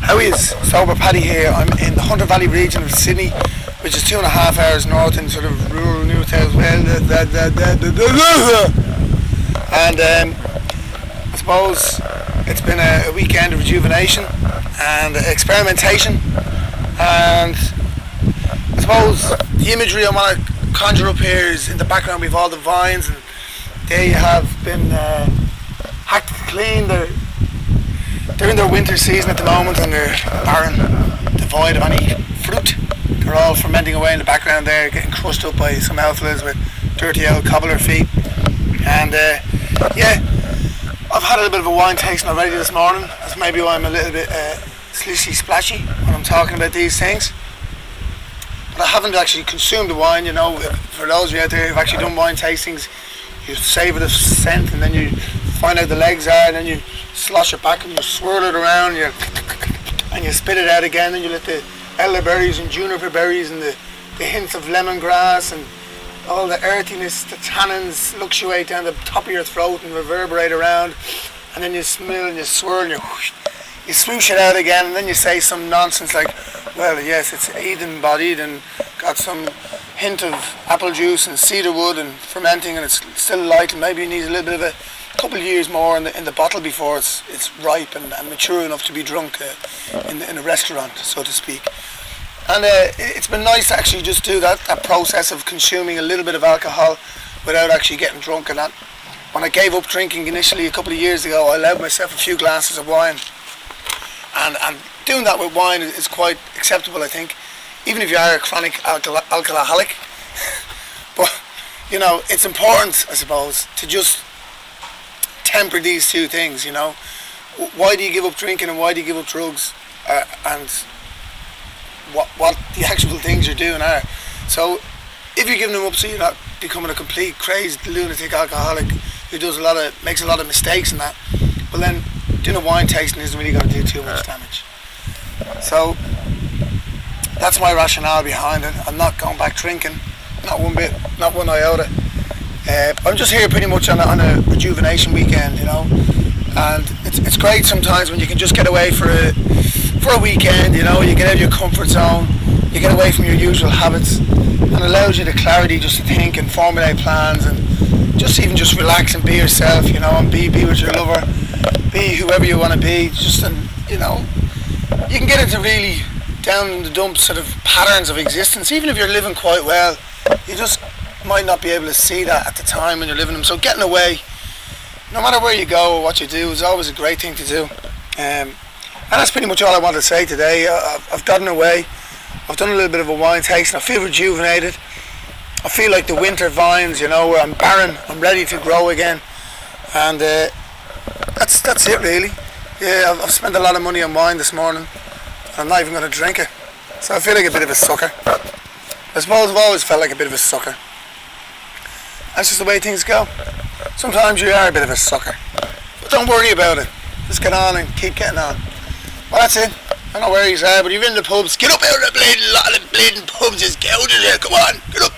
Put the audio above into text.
How is Sober Paddy here? I'm in the Hunter Valley region of Sydney, which is 2.5 hours north in sort of rural New South Wales. And I suppose it's been a weekend of rejuvenation and experimentation. And I suppose the imagery I want to conjure up here is in the background. We've all the vines, and they have been hacked clean. They're in their winter season at the moment, and they're barren, devoid of any fruit. They're all fermenting away in the background there, getting crushed up by some alphalas with dirty old cobbler feet. And yeah, I've had a little bit of a wine tasting already this morning. That's maybe why I'm a little bit slishy splashy when I'm talking about these things. But I haven't actually consumed the wine, you know. For those of you out there who've actually done wine tastings, you savour the scent, and then you find out the legs are, and then you slosh it back and you swirl it around, and you spit it out again, and you let the elderberries and juniper berries and the hints of lemongrass and all the earthiness, the tannins fluctuate down the top of your throat and reverberate around, and then you smell and you swirl and you swoosh it out again, and then you say some nonsense like, well, yes, it's Eden bodied and got some hint of apple juice and cedar wood and fermenting, and it's still light, and maybe it needs a little bit of a couple of years more in the bottle before it's ripe and mature enough to be drunk in a restaurant, so to speak. And it's been nice to actually just do that process of consuming a little bit of alcohol without actually getting drunk. And that, when I gave up drinking initially a couple of years ago, I allowed myself a few glasses of wine, and doing that with wine is quite acceptable, I think, even if you are a chronic alcoholic. But you know, it's important, I suppose, to just temper these two things, you know. Why do you give up drinking, and why do you give up drugs, and what the actual things you're doing are. So if you're giving them up so you're not becoming a complete crazed lunatic alcoholic who makes a lot of mistakes and that, well then doing a wine tasting isn't really going to do too much damage. So that's my rationale behind it. I'm not going back drinking, not one bit, not one iota. I'm just here pretty much on a rejuvenation weekend, you know, and it's great sometimes when you can just get away for a weekend, you know. You get out of your comfort zone, you get away from your usual habits, and allows you the clarity just to think and formulate plans, and just relax and be yourself, you know, and be with your lover, be whoever you want to be, just, and you know, you can get into really down in the dumps sort of patterns of existence. Even if you're living quite well, you just might not be able to see that at the time when you're living them. So getting away, no matter where you go or what you do, is always a great thing to do. And that's pretty much all I want to say today. I've gotten away, I've done a little bit of a wine tasting, I feel rejuvenated. I feel like the winter vines, you know, where I'm barren, I'm ready to grow again. And that's it really. Yeah, I've spent a lot of money on wine this morning, and I'm not even going to drink it. So I feel like a bit of a sucker. I suppose I've always felt like a bit of a sucker. That's just the way things go. Sometimes you are a bit of a sucker, but don't worry about it. Just get on and keep getting on. Well, that's it. I don't know where you are, but you're in the pubs. Get up out of the bleeding lot of the bleeding pubs. Just get out of there. Come on, get up.